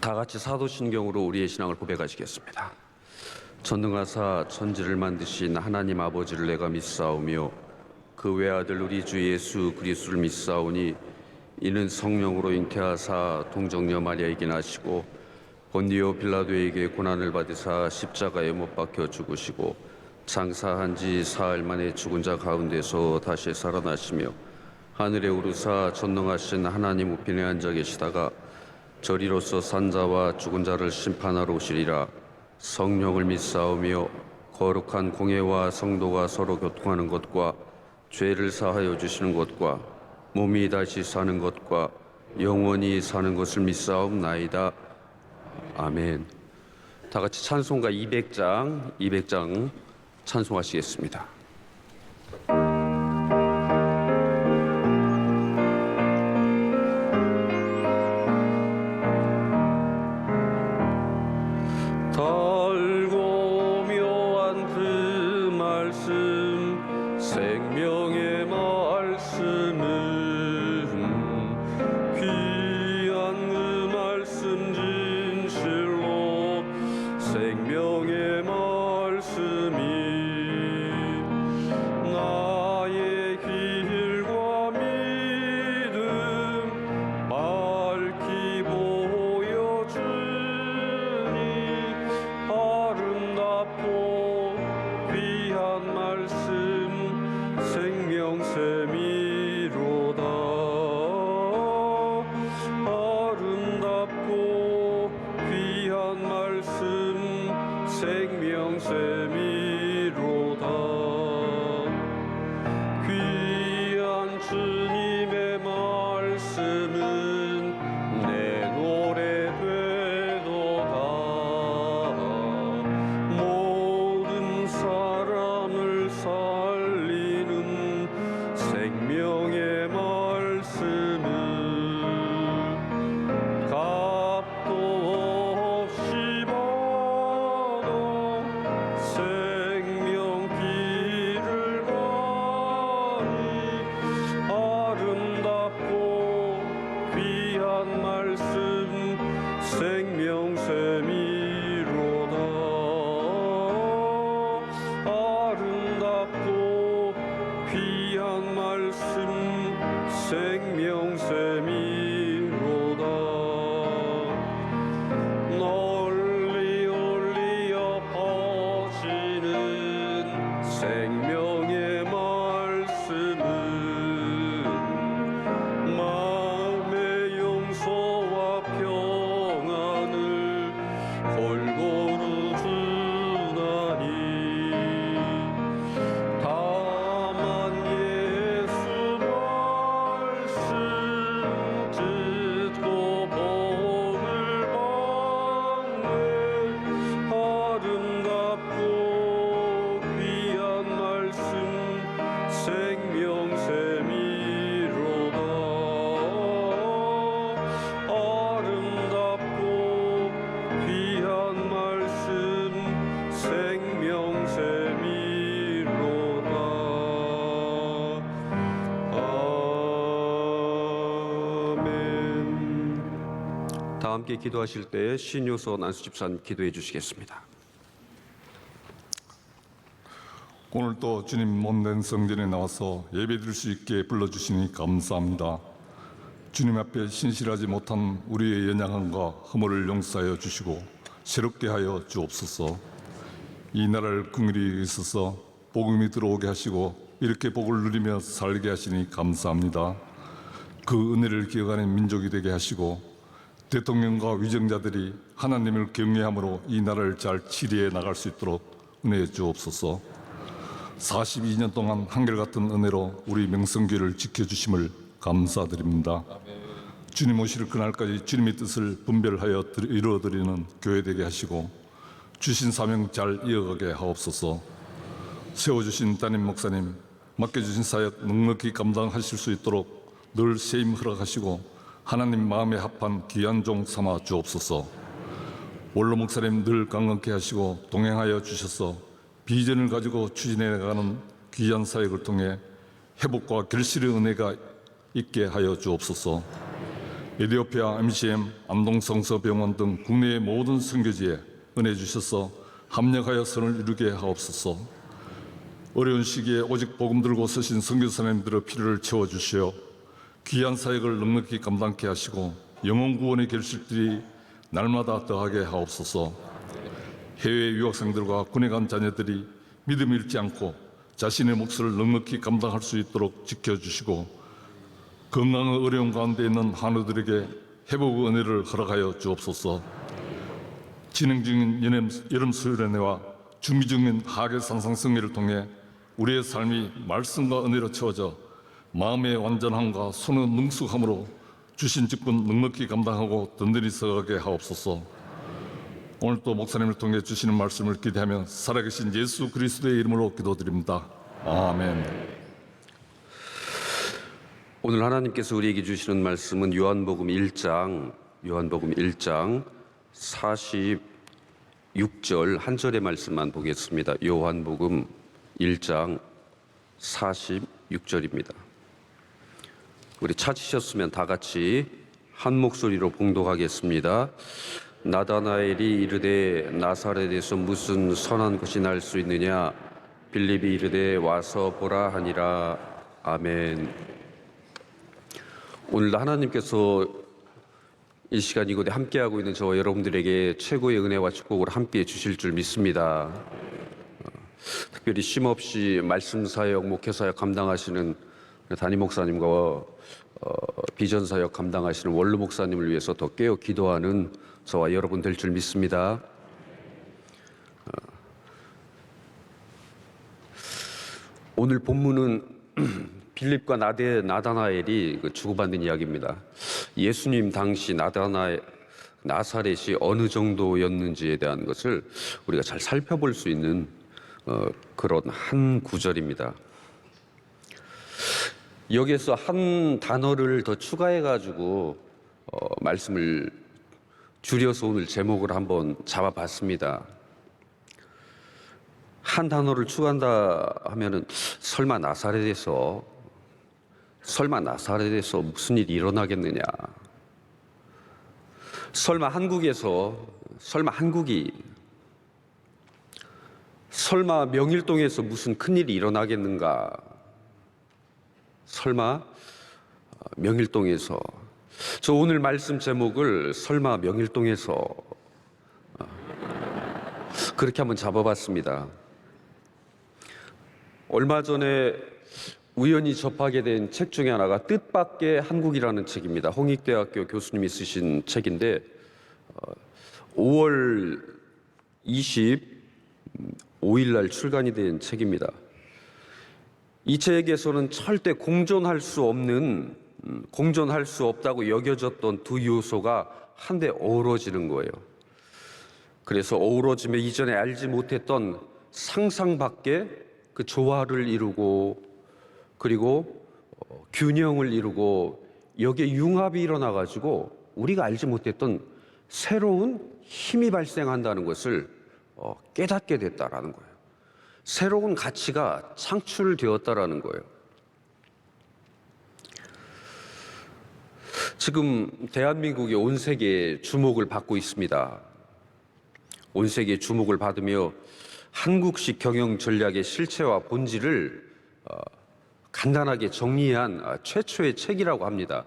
다 같이 사도신경으로 우리의 신앙을 고백하시겠습니다. 전능하사 천지를 만드신 하나님 아버지를 내가 믿사오며 그 외아들 우리 주 예수 그리스도를 믿사오니 이는 성령으로 잉태하사 동정녀 마리아에게 나시고 본디오 빌라도에게 고난을 받으사 십자가에 못 박혀 죽으시고 장사한 지 사흘 만에 죽은 자 가운데서 다시 살아나시며 하늘에 오르사 전능하신 하나님 우편에 앉아 계시다가 저리로서 산자와 죽은 자를 심판하러 오시리라. 성령을 믿사오며 거룩한 공예와 성도가 서로 교통하는 것과 죄를 사하여 주시는 것과 몸이 다시 사는 것과 영원히 사는 것을 믿사옵나이다. 아멘. 다 같이 찬송가 200장 찬송하시겠습니다. 달고 묘한 그 말씀 생명의 말씀은 귀한 그 말씀 진실로 생명의 말씀이 나의 길과 믿음 밝히 보여주니 아름답고 귀한 말씀 생명샘이로다. 아름답고 귀한 말씀 생명샘이로다. 귀한 주님의 말씀은 내 노래 되도다. 모든 사람을 살리는 생명의 말씀은 값도 없이 받아 생명 길을 가니 아름답고 귀한 말씀 생명샘이로다. 아름답고 귀한 말씀 생명샘이로다. 널리 올리어 퍼지는 생명의 말씀은 마음의 용서와 평안을 골고루 주나니 다만 예수 말씀 듣고 복을 받네. 아름답고 귀한 말씀 생명샘이로다. 아름답고 귀한 말씀 생명샘이로다. 아멘. 다 함께 기도하실 때 신효서 난수 집사님 기도해 주시겠습니다. 오늘 또 주님 몸된 성전에 나와서 예배드릴 수 있게 불러주시니 감사합니다. 주님 앞에 신실하지 못한 우리의 연약함과 허물을 용서하여 주시고 새롭게 하여 주옵소서. 이 나라를 긍휼히 여기소서. 복음이 들어오게 하시고 이렇게 복을 누리며 살게 하시니 감사합니다. 그 은혜를 기억하는 민족이 되게 하시고 대통령과 위정자들이 하나님을 경외함으로 이 나라를 잘 치리해 나갈 수 있도록 은혜해 주옵소서. 42년 동안 한결같은 은혜로 우리 명성교회를 지켜주심을 감사드립니다. 주님 오실 그날까지 주님의 뜻을 분별하여 이루어드리는 교회 되게 하시고 주신 사명 잘 이어가게 하옵소서. 세워주신 담임 목사님, 맡겨주신 사역 넉넉히 감당하실 수 있도록 늘 세임 허락하시고 하나님 마음에 합한 귀한 종 삼아 주옵소서. 원로 목사님 늘 강건케 하시고 동행하여 주셔서 비전을 가지고 추진해 나가는 귀한 사역을 통해 회복과 결실의 은혜가 있게 하여 주옵소서. 에디오피아 MCM, 안동성서병원 등 국내의 모든 선교지에 은혜 주셔서 합력하여 선을 이루게 하옵소서. 어려운 시기에 오직 복음 들고 서신 선교사님들의 필요를 채워주시어 귀한 사역을 넉넉히 감당케 하시고 영혼 구원의 결실들이 날마다 더하게 하옵소서. 해외 유학생들과 군에 간 자녀들이 믿음 잃지 않고 자신의 몫을 넉넉히 감당할 수 있도록 지켜주시고 건강의 어려움 가운데 있는 한우들에게 회복의 은혜를 허락하여 주옵소서. 진행 중인 여름 수련회와 준비 중인 하계 상상성회를 통해 우리의 삶이 말씀과 은혜로 채워져 마음의 완전함과 손의 능숙함으로 주신 직분 넉넉히 감당하고 든든히 서가게 하옵소서. 오늘 또 목사님을 통해 주시는 말씀을 기대하며 살아계신 예수 그리스도의 이름으로 기도드립니다. 아멘. 오늘 하나님께서 우리에게 주시는 말씀은 요한복음 1장 46절 한 절의 말씀만 보겠습니다. 요한복음 1장 46절입니다. 우리 찾으셨으면 다 같이 한 목소리로 봉독하겠습니다. 나다나엘이 이르되 나사렛에서 무슨 선한 것이 날 수 있느냐? 빌립이 이르되 와서 보라 하니라. 아멘. 오늘도 하나님께서 이 시간 이곳에 함께하고 있는 저와 여러분들에게 최고의 은혜와 축복을 함께해 주실 줄 믿습니다. 특별히 쉼없이 말씀 사역, 목회 사역 감당하시는 담임 목사님과 비전 사역 감당하시는 원로 목사님을 위해서 더 깨어 기도하는 저와 여러분 될 줄 믿습니다. 오늘 본문은 빌립과 나다나엘이 주고받는 이야기입니다. 예수님 당시 나사렛이 어느 정도였는지에 대한 것을 우리가 잘 살펴볼 수 있는 그런 한 구절입니다. 여기에서 한 단어를 더 추가해가지고 말씀을 줄여서 오늘 제목을 한번 잡아봤습니다. 한 단어를 추가한다 하면은 설마 나사렛에서 무슨 일이 일어나겠느냐? 설마 명일동에서 무슨 큰일이 일어나겠는가? 설마 명일동에서. 저 오늘 말씀 제목을 설마 명일동에서 그렇게 한번 잡아봤습니다. 얼마 전에 우연히 접하게 된 책 중에 하나가 뜻밖의 한국이라는 책입니다. 홍익대학교 교수님이 쓰신 책인데 5월 25일 날 출간이 된 책입니다. 이 책에서는 절대 공존할 수 없다고 여겨졌던 두 요소가 한데 어우러지는 거예요. 그래서 어우러지며 이전에 알지 못했던 상상 밖의 그 조화를 이루고 그리고 균형을 이루고 여기에 융합이 일어나가지고 우리가 알지 못했던 새로운 힘이 발생한다는 것을 깨닫게 됐다라는 거예요. 새로운 가치가 창출되었다라는 거예요. 지금 대한민국이 온 세계에 주목을 받고 있습니다. 온 세계에 주목을 받으며 한국식 경영 전략의 실체와 본질을 간단하게 정리한 최초의 책이라고 합니다.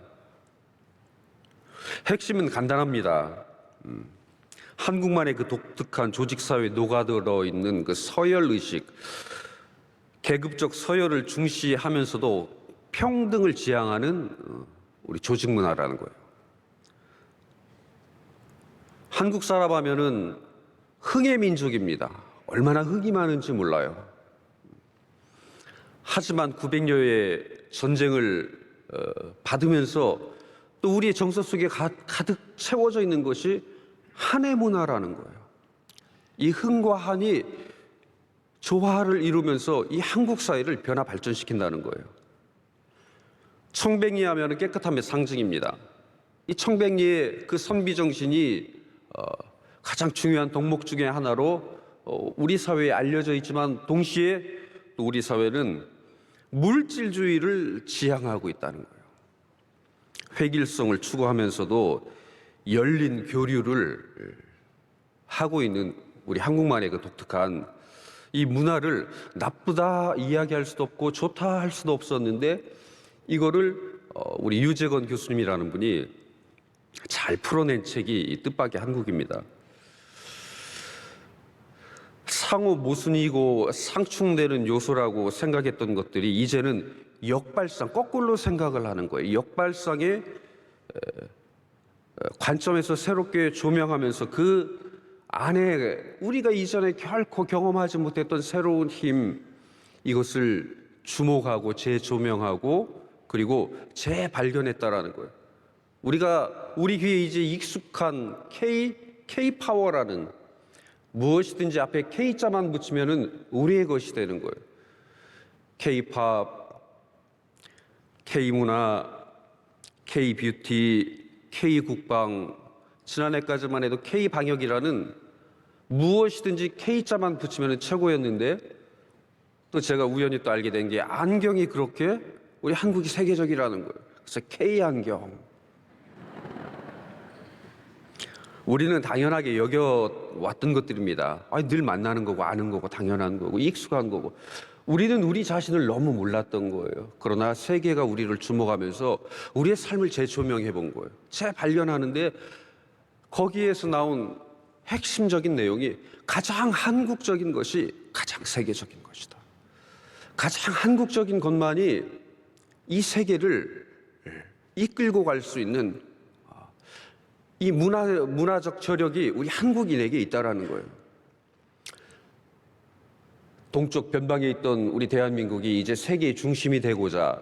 핵심은 간단합니다. 한국만의 그 독특한 조직사회에 녹아들어 있는 그 서열의식, 계급적 서열을 중시하면서도 평등을 지향하는 우리 조직 문화라는 거예요. 한국 사람 하면은 흥의 민족입니다. 얼마나 흥이 많은지 몰라요. 하지만 900여의 전쟁을 받으면서 또 우리의 정서 속에 가득 채워져 있는 것이 한의 문화라는 거예요. 이 흥과 한이 조화를 이루면서 이 한국 사회를 변화 발전시킨다는 거예요. 청백리 하면 깨끗함의 상징입니다. 이 청백리의 그 선비정신이 가장 중요한 덕목 중에 하나로 우리 사회에 알려져 있지만 동시에 또 우리 사회는 물질주의를 지향하고 있다는 거예요. 획일성을 추구하면서도 열린 교류를 하고 있는 우리 한국만의 그 독특한 이 문화를 나쁘다 이야기할 수도 없고 좋다 할 수도 없었는데 이거를 우리 유재건 교수님이라는 분이 잘 풀어낸 책이 이 뜻밖의 한국입니다. 상호 모순이고 상충되는 요소라고 생각했던 것들이 이제는 역발상, 거꾸로 생각을 하는 거예요. 역발상의 관점에서 새롭게 조명하면서 그 안에 우리가 이전에 결코 경험하지 못했던 새로운 힘, 이것을 주목하고 재조명하고 그리고 재발견했다라는 거예요. 우리 귀에 이제 익숙한 K-파워라는, 무엇이든지 앞에 K자만 붙이면은 우리의 것이 되는 거예요. K-팝, K-문화, K-뷰티, K-국방, 지난해까지만 해도 K-방역이라는 무엇이든지 K자만 붙이면 최고였는데, 또 제가 우연히 또 알게 된 게 안경이 그렇게 우리 한국이 세계적이라는 거예요. 그래서 K안경. 우리는 당연하게 여겨왔던 것들입니다. 늘 만나는 거고 아는 거고 당연한 거고 익숙한 거고, 우리는 우리 자신을 너무 몰랐던 거예요. 그러나 세계가 우리를 주목하면서 우리의 삶을 재조명해 본 거예요. 재발견하는데 거기에서 나온 핵심적인 내용이 가장 한국적인 것이 가장 세계적인 것이다. 가장 한국적인 것만이 이 세계를 이끌고 갈 수 있는 이 문화적 저력이 우리 한국인에게 있다라는 거예요. 동쪽 변방에 있던 우리 대한민국이 이제 세계의 중심이 되고자,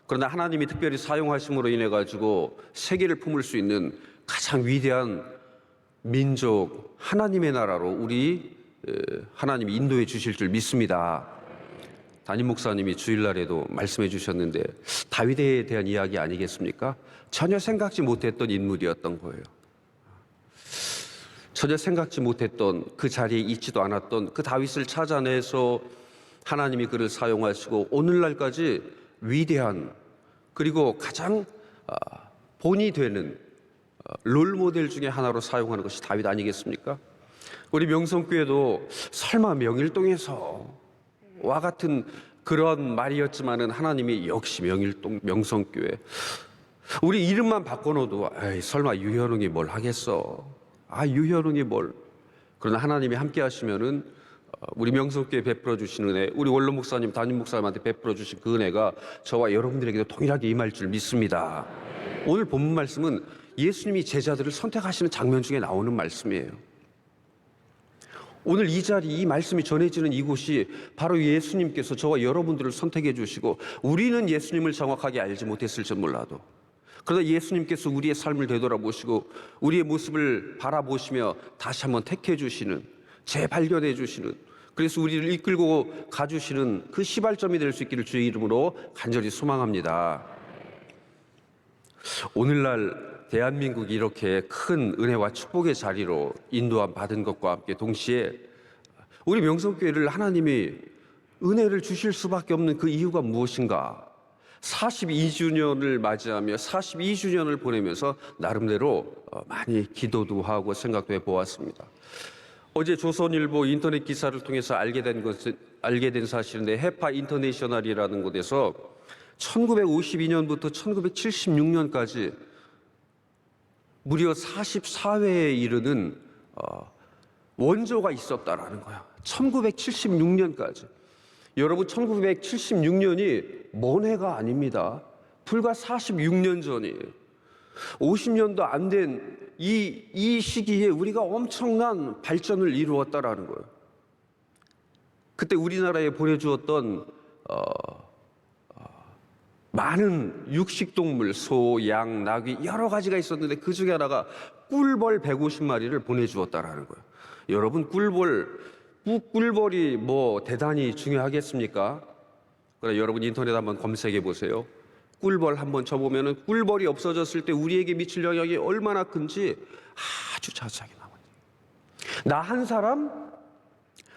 그러나 하나님이 특별히 사용하심으로 인해 가지고 세계를 품을 수 있는 가장 위대한 민족, 하나님의 나라로 우리 하나님이 인도해 주실 줄 믿습니다. 담임 목사님이 주일날에도 말씀해 주셨는데 다윗에 대한 이야기 아니겠습니까? 전혀 생각지 못했던 인물이었던 거예요. 전혀 생각지 못했던, 그 자리에 있지도 않았던 그 다윗을 찾아내서 하나님이 그를 사용하시고 오늘날까지 위대한, 그리고 가장 본이 되는 롤모델 중에 하나로 사용하는 것이 다윗 아니겠습니까? 우리 명성교회도 설마 명일동에서 와 같은 그런 말이었지만은 하나님이 역시 명일동 명성교회, 우리 이름만 바꿔놓어도 설마 유현웅이 뭘 하겠어, 유현웅이 뭘. 그러나 하나님이 함께 하시면은 우리 명성교회 베풀어 주신 은혜, 우리 원로 목사님, 담임 목사님한테 베풀어 주신 그 은혜가 저와 여러분들에게도 동일하게 임할 줄 믿습니다. 오늘 본문 말씀은 예수님이 제자들을 선택하시는 장면 중에 나오는 말씀이에요. 오늘 이 자리, 이 말씀이 전해지는 이곳이 바로 예수님께서 저와 여러분들을 선택해 주시고, 우리는 예수님을 정확하게 알지 못했을지 몰라도, 그러나 예수님께서 우리의 삶을 되돌아보시고 우리의 모습을 바라보시며 다시 한번 택해 주시는, 재발견해 주시는, 그래서 우리를 이끌고 가주시는 그 시발점이 될 수 있기를 주의 이름으로 간절히 소망합니다. 오늘날 대한민국이 이렇게 큰 은혜와 축복의 자리로 인도함 받은 것과 함께 동시에 우리 명성교회를 하나님이 은혜를 주실 수밖에 없는 그 이유가 무엇인가? 42주년을 맞이하며 42주년을 보내면서 나름대로 많이 기도도 하고 생각도 해보았습니다. 어제 조선일보 인터넷 기사를 통해서 알게 된 사실인데, 해파 인터내셔널이라는 곳에서 1952년부터 1976년까지 무려 44회에 이르는 원조가 있었다라는 거야. 1976년까지. 여러분, 1976년이 먼 해가 아닙니다. 불과 46년 전이에요. 50년도 안 된 이 시기에 우리가 엄청난 발전을 이루었다라는 거예요. 그때 우리나라에 보내주었던 많은 육식동물, 소, 양, 나귀 여러 가지가 있었는데 그 중에 하나가 꿀벌 150마리를 보내주었다라는 거예요. 여러분, 꿀벌이 뭐 대단히 중요하겠습니까? 그러나 여러분 인터넷 한번 검색해 보세요. 꿀벌 한번 쳐보면은 꿀벌이 없어졌을 때 우리에게 미칠 영향이 얼마나 큰지 아주 자세하게 나옵니다. 나 한 사람,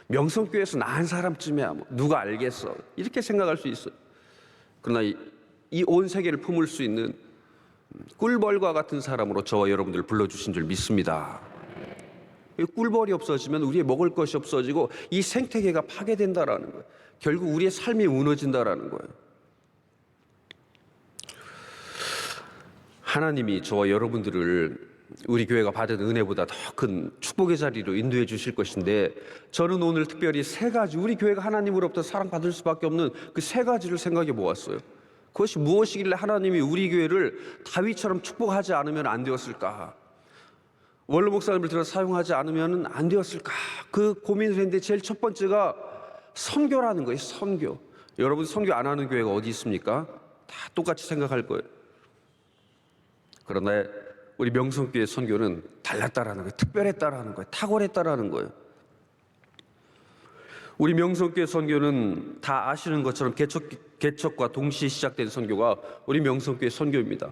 명성교회에서 나 한 사람쯤이야 뭐 누가 알겠어, 이렇게 생각할 수 있어요. 그러나 이 온 세계를 품을 수 있는 꿀벌과 같은 사람으로 저와 여러분들 불러주신 줄 믿습니다. 이 꿀벌이 없어지면 우리의 먹을 것이 없어지고 이 생태계가 파괴된다라는 거예요. 결국 우리의 삶이 무너진다라는 거예요. 하나님이 저와 여러분들을 우리 교회가 받은 은혜보다 더 큰 축복의 자리로 인도해 주실 것인데, 저는 오늘 특별히 세 가지, 우리 교회가 하나님으로부터 사랑받을 수밖에 없는 그 세 가지를 생각해 보았어요. 그것이 무엇이길래 하나님이 우리 교회를 다윗처럼 축복하지 않으면 안 되었을까? 원로 목사님을 들어 사용하지 않으면 안 되었을까? 그 고민을 했는데 제일 첫 번째가 선교라는 거예요. 선교. 여러분, 선교 안 하는 교회가 어디 있습니까? 다 똑같이 생각할 거예요. 그러나 우리 명성교회 선교는 달랐다라는 거예요. 특별했다라는 거예요. 탁월했다라는 거예요. 우리 명성교회 선교는 다 아시는 것처럼 개척과 동시에 시작된 선교가 우리 명성교회 선교입니다.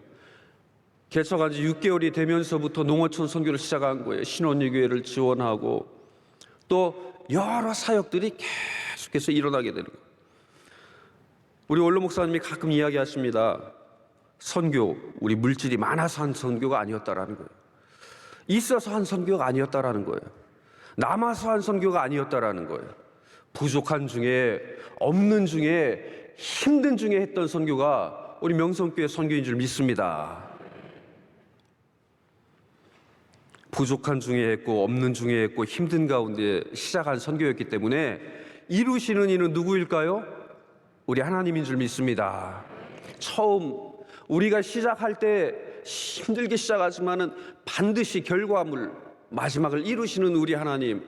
개척한 지 6개월이 되면서부터 농어촌 선교를 시작한 거예요. 신혼유교회를 지원하고 또 여러 사역들이 계속해서 일어나게 되는 거예요. 우리 원로 목사님이 가끔 이야기하십니다. 선교, 우리 물질이 많아서 한 선교가 아니었다라는 거예요. 있어서 한 선교가 아니었다라는 거예요. 남아서 한 선교가 아니었다라는 거예요. 부족한 중에, 없는 중에, 힘든 중에 했던 선교가 우리 명성교회 선교인 줄 믿습니다. 부족한 중에 했고, 없는 중에 했고, 힘든 가운데 시작한 선교였기 때문에 이루시는 이는 누구일까요? 우리 하나님인 줄 믿습니다. 처음 우리가 시작할 때 힘들게 시작하지만은 반드시 결과물, 마지막을 이루시는 우리 하나님,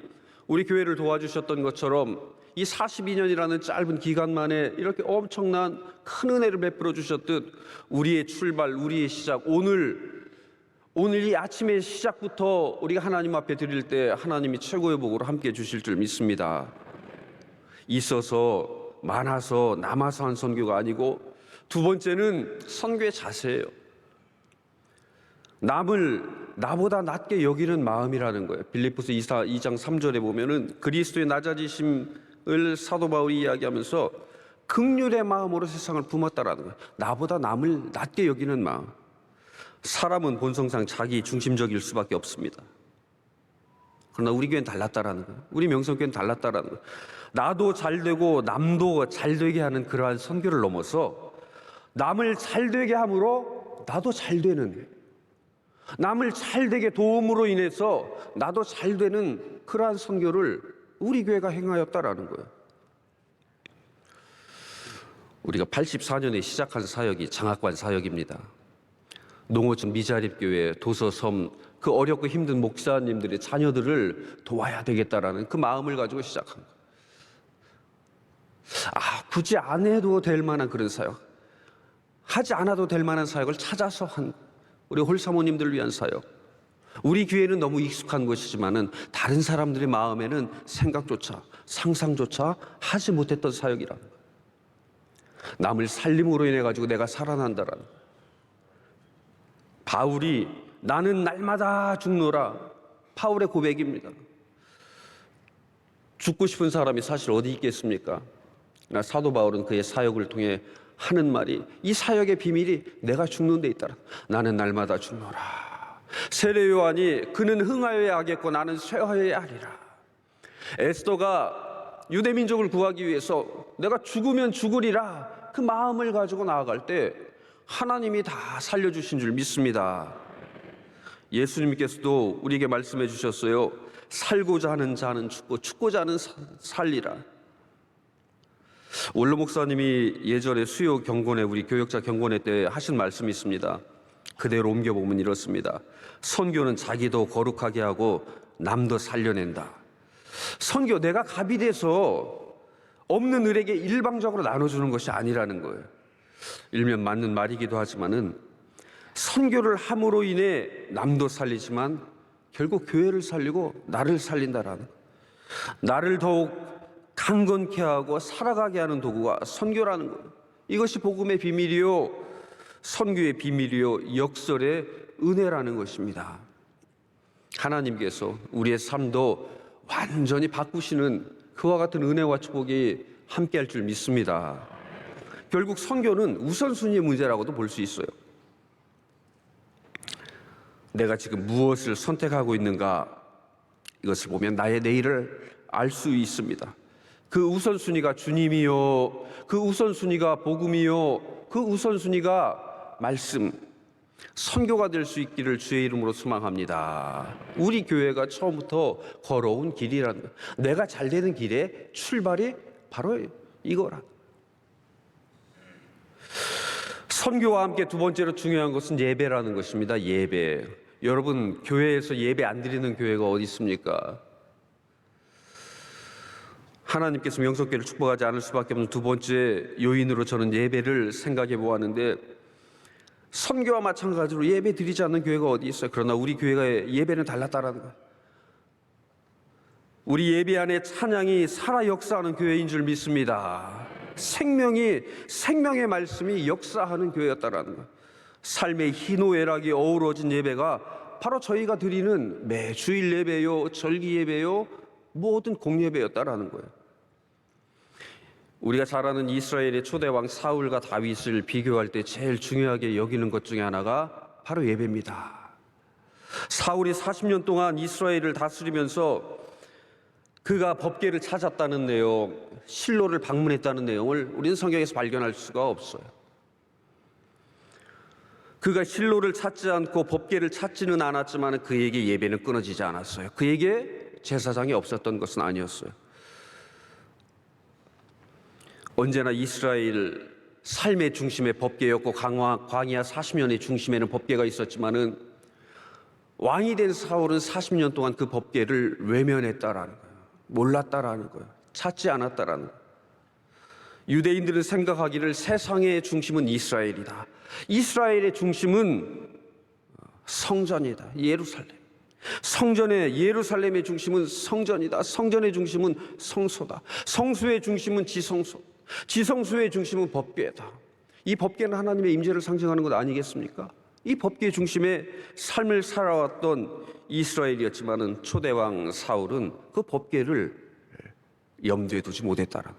우리 교회를 도와주셨던 것처럼 이 42년이라는 짧은 기간 만에 이렇게 엄청난 큰 은혜를 베풀어 주셨듯 우리의 출발, 우리의 시작, 오늘 이 아침의 시작부터 우리가 하나님 앞에 드릴 때 하나님이 최고의 복으로 함께 주실 줄 믿습니다. 있어서, 많아서, 남아서 한 선교가 아니고, 두 번째는 선교의 자세예요. 남을 나보다 낮게 여기는 마음이라는 거예요. 빌립보서 2장 3절에 보면은 그리스도의 낮아지심을 사도 바울이 이야기하면서 긍휼의 마음으로 세상을 품었다라는 거예요. 나보다 남을 낮게 여기는 마음. 사람은 본성상 자기 중심적일 수밖에 없습니다. 그러나 우리 교회는 달랐다라는 거예요. 우리 명성교회는 달랐다라는 거예요. 나도 잘 되고 남도 잘 되게 하는 그러한 선교를 넘어서 남을 잘 되게 함으로 나도 잘 되는, 남을 잘 되게 도움으로 인해서 나도 잘 되는 그러한 선교를 우리 교회가 행하였다라는 거예요. 우리가 84년에 시작한 사역이 장학관 사역입니다. 농어촌 미자립교회, 도서섬, 그 어렵고 힘든 목사님들의 자녀들을 도와야 되겠다라는 그 마음을 가지고 시작한 거예요. 굳이 안 해도 될 만한 그런 사역, 하지 않아도 될 만한 사역을 찾아서 한 우리 홀사모님들을 위한 사역. 우리 교회는 너무 익숙한 것이지만은 다른 사람들의 마음에는 생각조차, 상상조차 하지 못했던 사역이라는 거예요. 남을 살림으로 인해 가지고 내가 살아난다라는 거예요. 바울이 나는 날마다 죽노라, 바울의 고백입니다. 죽고 싶은 사람이 사실 어디 있겠습니까? 사도 바울은 그의 사역을 통해 하는 말이, 이 사역의 비밀이 내가 죽는 데 있다라. 나는 날마다 죽노라. 세례 요한이 그는 흥하여야 하겠고 나는 쇠하여야 하리라. 에스더가 유대 민족을 구하기 위해서 내가 죽으면 죽으리라, 그 마음을 가지고 나아갈 때 하나님이 다 살려주신 줄 믿습니다. 예수님께서도 우리에게 말씀해 주셨어요. 살고자 하는 자는 죽고 죽고자 하는 살리라. 원로 목사님이 예전에 수요 경건회, 우리 교역자 경건회 때 하신 말씀이 있습니다. 그대로 옮겨보면 이렇습니다. 선교는 자기도 거룩하게 하고 남도 살려낸다. 선교, 내가 갑이 돼서 없는 을에게 일방적으로 나눠주는 것이 아니라는 거예요. 일면 맞는 말이기도 하지만은 선교를 함으로 인해 남도 살리지만 결국 교회를 살리고 나를 살린다라는 거예요. 나를 더욱 강건케 하고 살아가게 하는 도구가 선교라는 거예요. 이것이 복음의 비밀이요, 선교의 비밀이요, 역설의 은혜라는 것입니다. 하나님께서 우리의 삶도 완전히 바꾸시는 그와 같은 은혜와 축복이 함께할 줄 믿습니다. 결국 선교는 우선순위의 문제라고도 볼 수 있어요. 내가 지금 무엇을 선택하고 있는가, 이것을 보면 나의 내일을 알 수 있습니다. 그 우선순위가 주님이요, 그 우선순위가 복음이요, 그 우선순위가 말씀, 선교가 될 수 있기를 주의 이름으로 소망합니다. 우리 교회가 처음부터 걸어온 길이라는 거예요. 내가 잘 되는 길의 출발이 바로 이거라. 선교와 함께 두 번째로 중요한 것은 예배라는 것입니다. 예배. 여러분, 교회에서 예배 안 드리는 교회가 어디 있습니까? 하나님께서 명석교회를 축복하지 않을 수밖에 없는 두 번째 요인으로 저는 예배를 생각해 보았는데, 선교와 마찬가지로 예배 드리지 않는 교회가 어디 있어요? 그러나 우리 교회가 예배는 달랐다라는 거예요. 우리 예배 안에 찬양이 살아 역사하는 교회인 줄 믿습니다. 생명의 말씀이 역사하는 교회였다라는 거예요. 삶의 희노애락이 어우러진 예배가 바로 저희가 드리는 매주일 예배요, 절기 예배요, 모든 공예배였다라는 거예요. 우리가 잘 아는 이스라엘의 초대왕 사울과 다윗을 비교할 때 제일 중요하게 여기는 것 중에 하나가 바로 예배입니다. 사울이 40년 동안 이스라엘을 다스리면서 그가 법궤를 찾았다는 내용, 실로를 방문했다는 내용을 우리는 성경에서 발견할 수가 없어요. 그가 실로를 찾지 않고 법궤를 찾지는 않았지만 그에게 예배는 끊어지지 않았어요. 그에게 제사장이 없었던 것은 아니었어요. 언제나 이스라엘 삶의 중심에 법궤였고 광야 40년의 중심에는 법궤가 있었지만은 왕이 된 사울은 40년 동안 그 법궤를 외면했다라는 거예요. 몰랐다라는 거예요. 찾지 않았다라는 거예요. 유대인들은 생각하기를 세상의 중심은 이스라엘이다. 이스라엘의 중심은 성전이다. 예루살렘. 예루살렘의 중심은 성전이다. 성전의 중심은 성소다. 성소의 중심은 지성소. 지성소의 중심은 법궤다. 이 법궤는 하나님의 임재를 상징하는 것 아니겠습니까? 이 법궤 중심의 삶을 살아왔던 이스라엘이었지만은 초대왕 사울은 그 법궤를 염두에 두지 못했다라.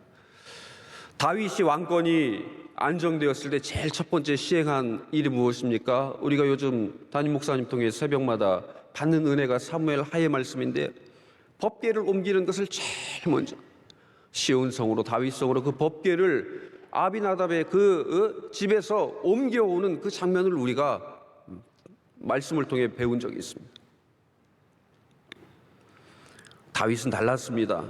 다윗이 왕권이 안정되었을 때 제일 첫 번째 시행한 일이 무엇입니까? 우리가 요즘 담임 목사님 통해 새벽마다 받는 은혜가 사무엘 하의 말씀인데, 법궤를 옮기는 것을 제일 먼저 시온성으로 다윗성으로 그 법궤를 아비나답의 그 집에서 옮겨오는 그 장면을 우리가 말씀을 통해 배운 적이 있습니다. 다윗은 달랐습니다.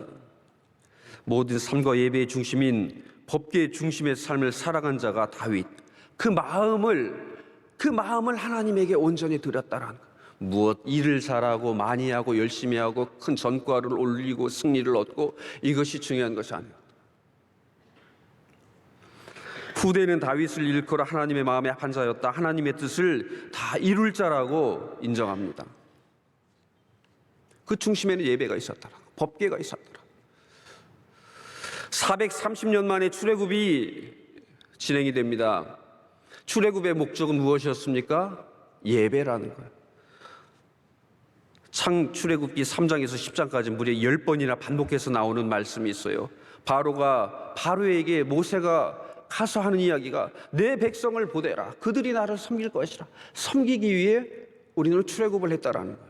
모든 삶과 예배의 중심인 법궤의 중심의 삶을 살아간 자가 다윗. 그 마음을 하나님에게 온전히 드렸다라는 거예요. 무엇 일을 잘하고 많이 하고 열심히 하고 큰 전과를 올리고 승리를 얻고 이것이 중요한 것이 아니에요. 후대는 다윗을 일컬어 하나님의 마음에 합한 자였다. 하나님의 뜻을 다 이룰 자라고 인정합니다. 그 중심에는 예배가 있었더라. 법궤가 있었더라. 430년 만에 출애굽이 진행이 됩니다. 출애굽의 목적은 무엇이었습니까? 예배라는 거예요. 출애굽기 3장에서 10장까지 무려 10번이나 반복해서 나오는 말씀이 있어요. 바로에게 모세가 가서 하는 이야기가, 내 백성을 보내라. 그들이 나를 섬길 것이라. 섬기기 위해 우리는 출애굽을 했다라는 거예요.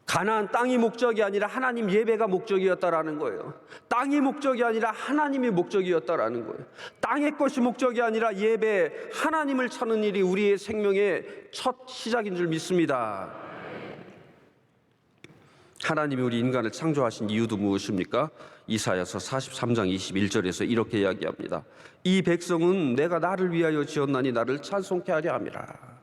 가나안 땅이 목적이 아니라 하나님 예배가 목적이었다라는 거예요. 땅이 목적이 아니라 하나님이 목적이었다라는 거예요. 땅의 것이 목적이 아니라 예배, 하나님을 찾는 일이 우리의 생명의 첫 시작인 줄 믿습니다. 하나님이 우리 인간을 창조하신 이유도 무엇입니까? 이사야서 43장 21절에서 이렇게 이야기합니다. 이 백성은 내가 나를 위하여 지었나니 나를 찬송케 하려 함이라.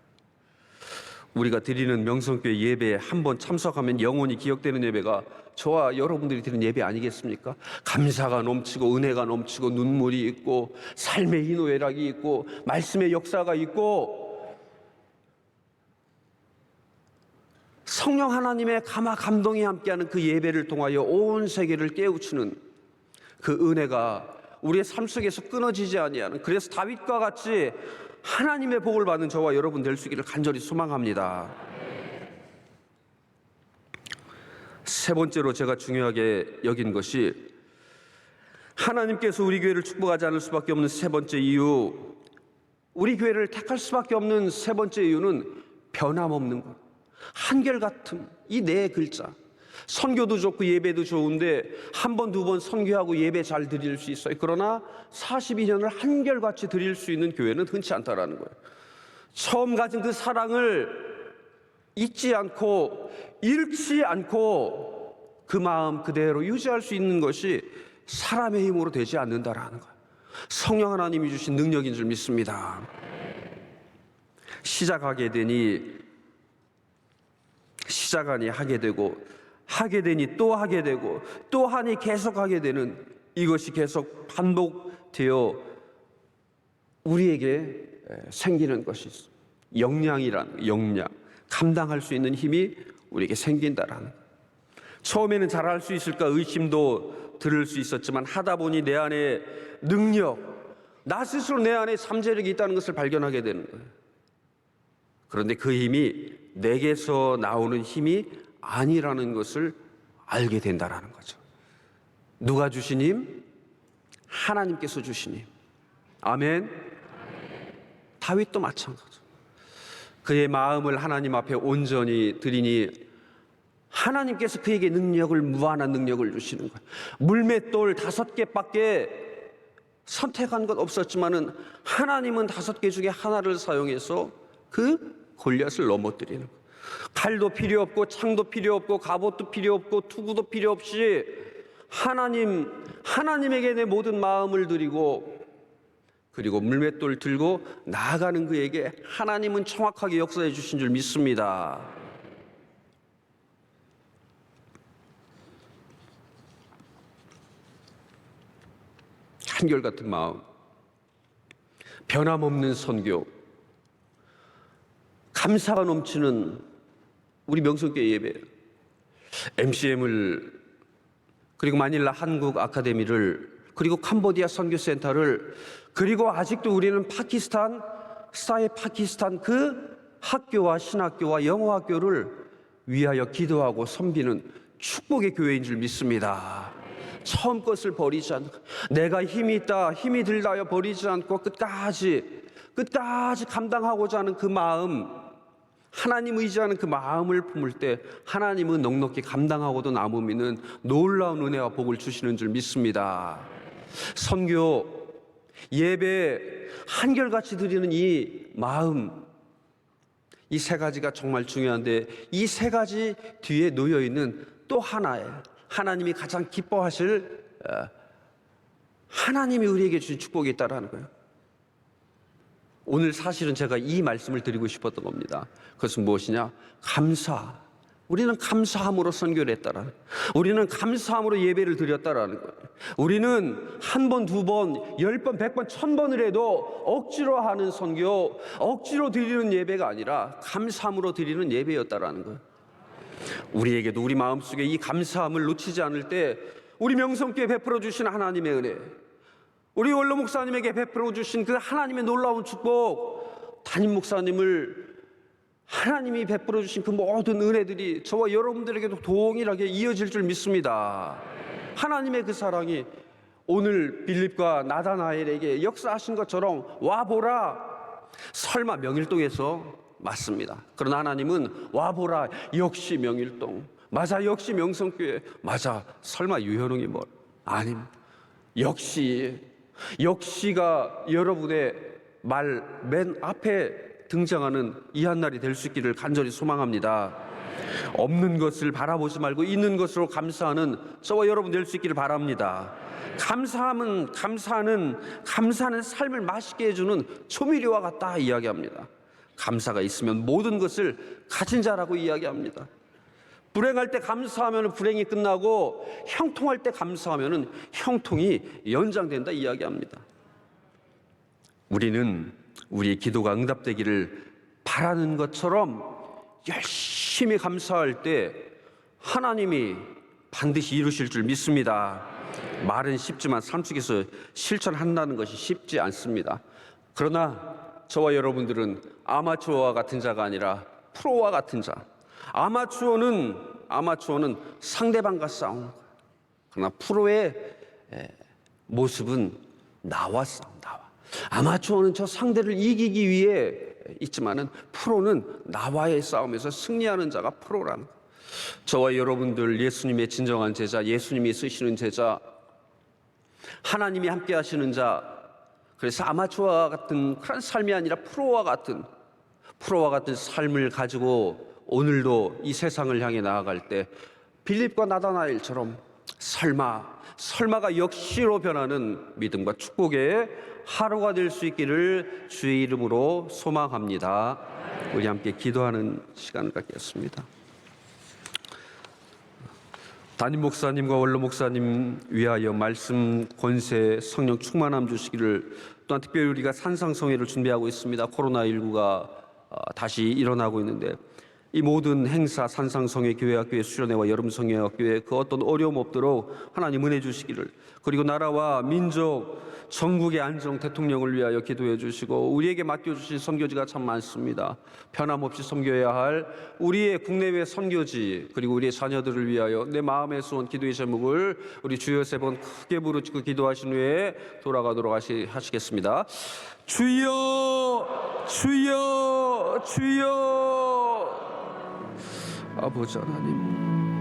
우리가 드리는 명성교회 예배에 한번 참석하면 영원히 기억되는 예배가 저와 여러분들이 드리는 예배 아니겠습니까? 감사가 넘치고 은혜가 넘치고 눈물이 있고 삶의 희노애락이 있고 말씀의 역사가 있고 성령 하나님의 감동이 함께하는 그 예배를 통하여 온 세계를 깨우치는 그 은혜가 우리의 삶 속에서 끊어지지 아니하는, 그래서 다윗과 같이 하나님의 복을 받는 저와 여러분 될 수 있기를 간절히 소망합니다. 세 번째로 제가 중요하게 여긴 것이, 하나님께서 우리 교회를 축복하지 않을 수밖에 없는 세 번째 이유, 우리 교회를 택할 수밖에 없는 세 번째 이유는 변함없는 것. 한결같음, 이 네 글자. 선교도 좋고 예배도 좋은데 한 번, 두 번 선교하고 예배 잘 드릴 수 있어요. 그러나 42년을 한결같이 드릴 수 있는 교회는 흔치 않다라는 거예요. 처음 가진 그 사랑을 잊지 않고 잃지 않고 그 마음 그대로 유지할 수 있는 것이 사람의 힘으로 되지 않는다라는 거예요. 성령 하나님이 주신 능력인 줄 믿습니다. 시작하게 되니 하게 되고, 하게 되니 또 하게 되고, 또 하니 계속 하게 되는, 이것이 계속 반복되어 우리에게 생기는 것이 역량이라는, 역량, 감당할 수 있는 힘이 우리에게 생긴다라는 거예요. 처음에는 잘할 수 있을까 의심도 들을 수 있었지만 하다 보니 내 안에 능력, 나 스스로 내 안에 잠재력이 있다는 것을 발견하게 되는 거예요. 그런데 그 힘이 내게서 나오는 힘이 아니라는 것을 알게 된다라는 거죠. 누가 주신 힘? 하나님께서 주신 힘. 아멘. 다윗도 마찬가지죠. 그의 마음을 하나님 앞에 온전히 드리니 하나님께서 그에게 능력을, 무한한 능력을 주시는 거예요. 물맷돌 5개밖에 선택한 것 없었지만은 하나님은 5개 중에 하나를 사용해서 그 골리앗을 넘어뜨리는 거예요. 칼도 필요 없고 창도 필요 없고 갑옷도 필요 없고 투구도 필요 없이 하나님에게 내 모든 마음을 드리고, 그리고 물맷돌 들고 나아가는 그에게 하나님은 정확하게 역사해 주신 줄 믿습니다. 한결같은 마음, 변함없는 선교, 감사가 넘치는 우리 명성교회 예배, MCM을, 그리고 마닐라 한국 아카데미를, 그리고 캄보디아 선교센터를, 그리고 아직도 우리는 파키스탄 그 학교와 신학교와 영어학교를 위하여 기도하고 섬기는 축복의 교회인 줄 믿습니다. 처음 것을 버리지 않고, 내가 힘이 있다, 힘이 들다여 버리지 않고 끝까지 감당하고자 하는 그 마음, 하나님 의지하는 그 마음을 품을 때 하나님은 넉넉히 감당하고도 남으면 놀라운 은혜와 복을 주시는 줄 믿습니다. 선교, 예배, 한결같이 드리는 이 마음, 이 세 가지가 정말 중요한데, 이 세 가지 뒤에 놓여 있는 또 하나의 하나님이 가장 기뻐하실, 하나님이 우리에게 주신 축복이 있다라는 거예요. 오늘 사실은 제가 이 말씀을 드리고 싶었던 겁니다. 그것은 무엇이냐? 감사. 우리는 감사함으로 선교를 했다라는 거예요. 우리는 감사함으로 예배를 드렸다라는 거예요. 우리는 한 번, 두 번, 10번, 100번, 1000번을 해도 억지로 하는 선교, 억지로 드리는 예배가 아니라 감사함으로 드리는 예배였다라는 거예요. 우리에게도 우리 마음속에 이 감사함을 놓치지 않을 때 우리 명성교회 베풀어 주신 하나님의 은혜, 우리 원로 목사님에게 베풀어 주신 그 하나님의 놀라운 축복, 담임 목사님을 하나님이 베풀어 주신 그 모든 은혜들이 저와 여러분들에게도 동일하게 이어질 줄 믿습니다. 하나님의 그 사랑이 오늘 빌립과 나다나엘에게 역사하신 것처럼 와보라. 설마 명일동에서 맞습니다. 그러나 하나님은 와보라. 역시 명일동. 맞아, 역시 명성교회. 맞아, 설마 유현웅이 뭘? 아닙니다. 역시가 여러분의 말 맨 앞에 등장하는 이 한날이 될 수 있기를 간절히 소망합니다. 없는 것을 바라보지 말고 있는 것으로 감사하는 저와 여러분 될 수 있기를 바랍니다. 감사는 삶을 맛있게 해주는 조미료와 같다 이야기합니다. 감사가 있으면 모든 것을 가진 자라고 이야기합니다. 불행할 때 감사하면 불행이 끝나고 형통할 때 감사하면 형통이 연장된다 이야기합니다. 우리는 우리의 기도가 응답되기를 바라는 것처럼 열심히 감사할 때 하나님이 반드시 이루실 줄 믿습니다. 말은 쉽지만 삶 속에서 실천한다는 것이 쉽지 않습니다. 그러나 저와 여러분들은 아마추어와 같은 자가 아니라 프로와 같은 자. 아마추어는 상대방과 싸우는 거예요. 그러나 프로의 모습은 나와 싸움, 나와. 아마추어는 저 상대를 이기기 위해 있지만은 프로는 나와의 싸움에서 승리하는 자가 프로라는 거. 저와 여러분들 예수님의 진정한 제자, 예수님이 쓰시는 제자, 하나님이 함께 하시는 자, 그래서 아마추어와 같은 그런 삶이 아니라 프로와 같은 삶을 가지고 오늘도 이 세상을 향해 나아갈 때 빌립과 나다나엘처럼 설마가 역시로 변하는 믿음과 축복의 하루가 될 수 있기를 주의 이름으로 소망합니다. 우리 함께 기도하는 시간을 갖겠습니다. 담임 목사님과 원로 목사님 위하여 말씀 권세 성령 충만함 주시기를, 또한 특별히 우리가 산상성회를 준비하고 있습니다. 코로나19가 다시 일어나고 있는데 이 모든 행사, 산상성회 교회학교회 수련회와 여름성회학교회 그 어떤 어려움 없도록 하나님 은혜 주시기를, 그리고 나라와 민족, 전국의 안정, 대통령을 위하여 기도해 주시고, 우리에게 맡겨주신 선교지가 참 많습니다. 변함없이 섬겨야 할 우리의 국내외 선교지, 그리고 우리의 자녀들을 위하여 내 마음의 소원, 기도의 제목을 우리 주여 3번 크게 부르짖고 기도하신 후에 돌아가도록 하시겠습니다. 주여, 주여, 주여. 아버지 하나님,